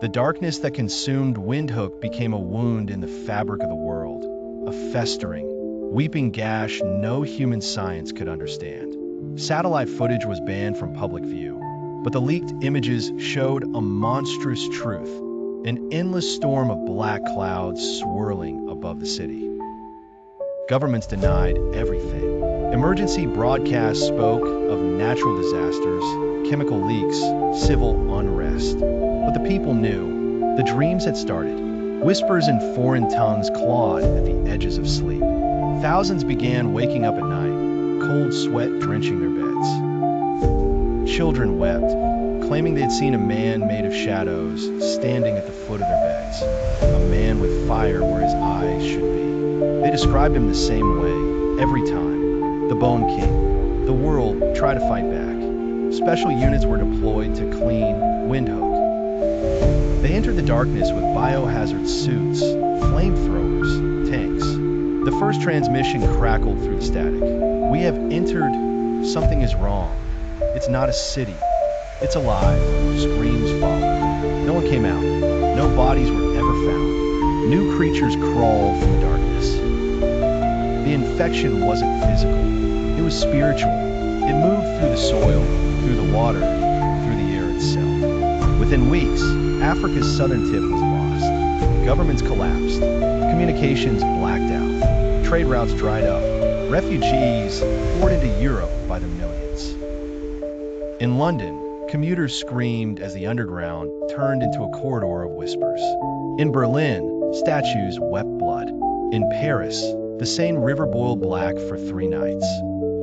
The darkness that consumed Windhoek became a wound in the fabric of the world, a festering, weeping gash no human science could understand. Satellite footage was banned from public view, but the leaked images showed a monstrous truth, an endless storm of black clouds swirling above the city. Governments denied everything. Emergency broadcasts spoke of natural disasters, chemical leaks, civil unrest. But the people knew. The dreams had started. Whispers in foreign tongues clawed at the edges of sleep. Thousands began waking up at night, cold sweat drenching their beds. Children wept, claiming they had seen a man made of shadows standing at the foot of their beds, a man with fire where his eyes should be. They described him the same way, every time. The Bone King. The world tried to fight back. Special units were deployed to clean Windhoek. They entered the darkness with biohazard suits, flamethrowers, tanks. The first transmission crackled through the static. We have entered. Something is wrong. It's not a city. It's alive. Screams followed. No one came out. No bodies were ever found. New creatures crawled from the darkness. The infection wasn't physical. It was spiritual. It moved through the soil, through the water, through the air itself. Within weeks, Africa's southern tip was lost. Governments collapsed. Communications blacked out. Trade routes dried up. Refugees poured into Europe by the millions. In London, commuters screamed as the underground turned into a corridor of whispers. In Berlin, statues wept blood. In Paris, the Seine River boiled black for 3 nights.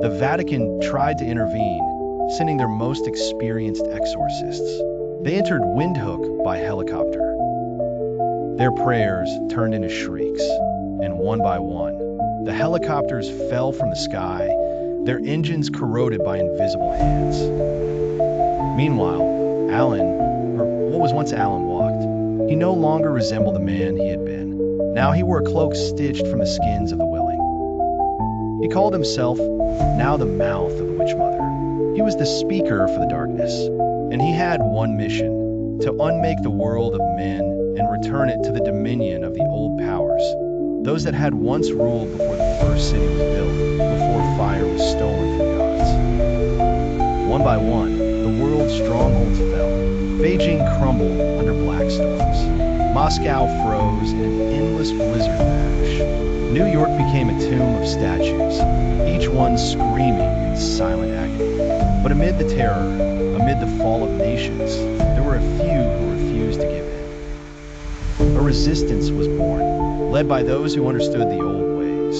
The Vatican tried to intervene, sending their most experienced exorcists. They entered Windhoek by helicopter. Their prayers turned into shrieks, and one by one, the helicopters fell from the sky, their engines corroded by invisible hands. Meanwhile, Alan, or what was once Alan, walked. He no longer resembled the man he had been. Now he wore a cloak stitched from the skins of the willing. He called himself now the mouth of the Witch Mother. He was the speaker for the darkness, and he had one mission: to unmake the world of men and return it to the dominion of the old powers, those that had once ruled before the first city was built, before fire was stolen from gods. One by one, the world's strongholds fell. Beijing crumbled under black storms. Moscow froze in an endless blizzard vash. New York became a tomb of statues, each one screaming in silent agony. But amid the terror, amid the fall of nations, there were a few who refused to give in. A resistance was born, led by those who understood the old ways: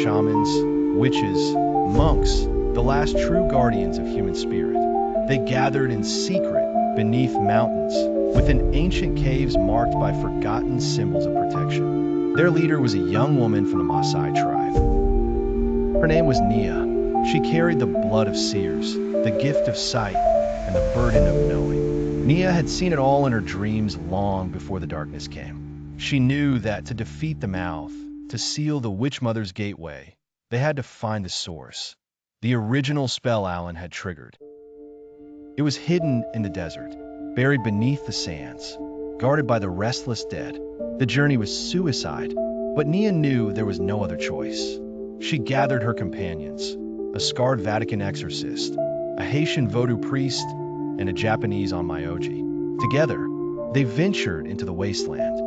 shamans, witches, monks, the last true guardians of human spirit. They gathered in secret beneath mountains, within ancient caves marked by forgotten symbols of protection. Their leader was a young woman from the Maasai tribe. Her name was Nia. She carried the blood of seers, the gift of sight, and the burden of knowing. Nia had seen it all in her dreams long before the darkness came. She knew that to defeat the mouth, to seal the Witch Mother's gateway, they had to find the source, the original spell Alan had triggered. It was hidden in the desert, buried beneath the sands, guarded by the restless dead. The journey was suicide, but Nia knew there was no other choice. She gathered her companions, a scarred Vatican exorcist, a Haitian voodoo priest, and a Japanese onmyoji. Together, they ventured into the wasteland.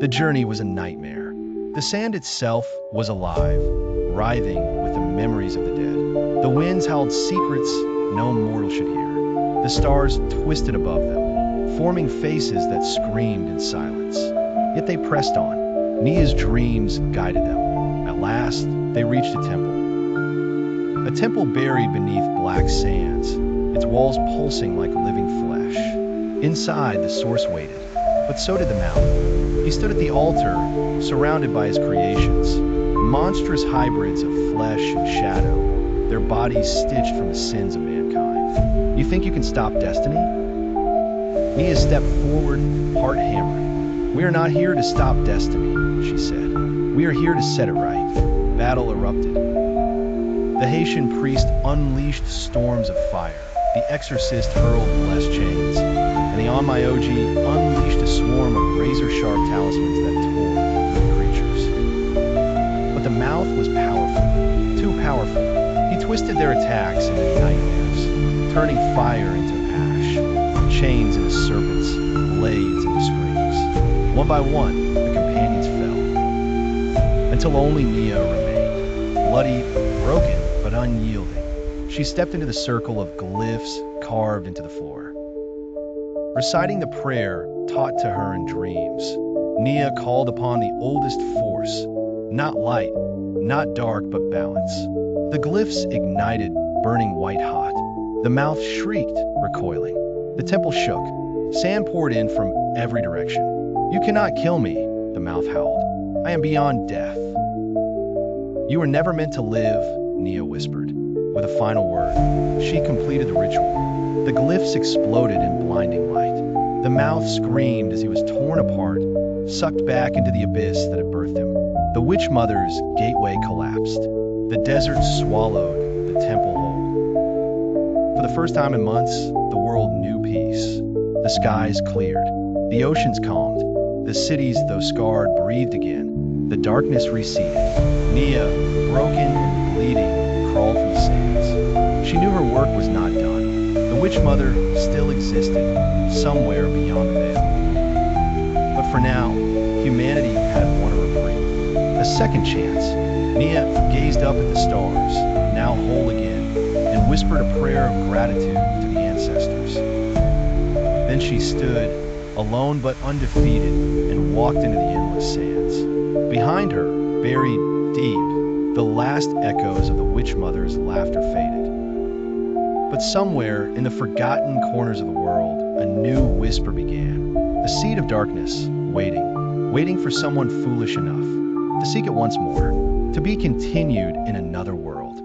The journey was a nightmare. The sand itself was alive, writhing with the memories of the dead. The winds howled secrets no mortal should hear. The stars twisted above them, forming faces that screamed in silence. Yet they pressed on. Nia's dreams guided them. At last, they reached a temple. A temple buried beneath black sands, its walls pulsing like living flesh. Inside, the source waited, but so did the mouth. He stood at the altar, surrounded by his creations, monstrous hybrids of flesh and shadow, their bodies stitched from the sins of mankind. You think you can stop destiny? Nia stepped forward, heart hammering. We are not here to stop destiny, she said. We are here to set it right. Battle erupted. The Haitian priest unleashed storms of fire. The exorcist hurled blessed chains. and the Onmyoji unleashed a swarm of razor-sharp talismans that tore through the creatures. But the mouth was powerful, too powerful. He twisted their attacks into nightmares, turning fire into ash, chains into serpents, blades into screams. One by one, the companions fell, until only Nia remained, bloody, broken, but unyielding. She stepped into the circle of glyphs carved into the floor. Reciting the prayer taught to her in dreams, Nia called upon the oldest force, not light, not dark, but balance. The glyphs ignited, burning white-hot. The mouth shrieked, recoiling. The temple shook. Sand poured in from every direction. "You cannot kill me," the mouth howled. "I am beyond death." "You were never meant to live," Nia whispered. With a final word, she completed the ritual. The glyphs exploded in blinding light. The mouth screamed as he was torn apart, sucked back into the abyss that had birthed him. The Witch Mother's gateway collapsed. The desert swallowed the temple whole. For the first time in months, the world knew peace. The skies cleared. The oceans calmed. The cities, though scarred, breathed again. The darkness receded. Nia, broken and bleeding, crawled from the sands. She knew her work was not done. The Witch Mother still existed, somewhere beyond the veil. But for now, humanity had won a reprieve. A second chance. Nia gazed up at the stars, now whole again, and whispered a prayer of gratitude to the ancestors. Then she stood, alone but undefeated, and walked into the endless sands. Behind her, buried deep, the last echoes of the Witch Mother's laughter faded. But somewhere in the forgotten corners of the world, a new whisper began. A seed of darkness, waiting for someone foolish enough to seek it once more, to be continued in another world.